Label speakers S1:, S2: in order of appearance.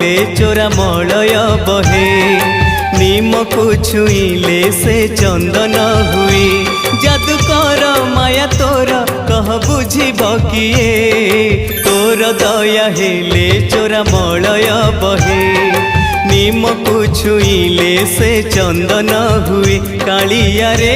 S1: हेले चोरा मलय बहे। नीम को छुईले से चंदन हुए। जादू कर माया तोर कह बुझिब किए। तोर दया हेले चोरा मलय बहे। नीम को छुईले से चंदन हुए। कालिया रे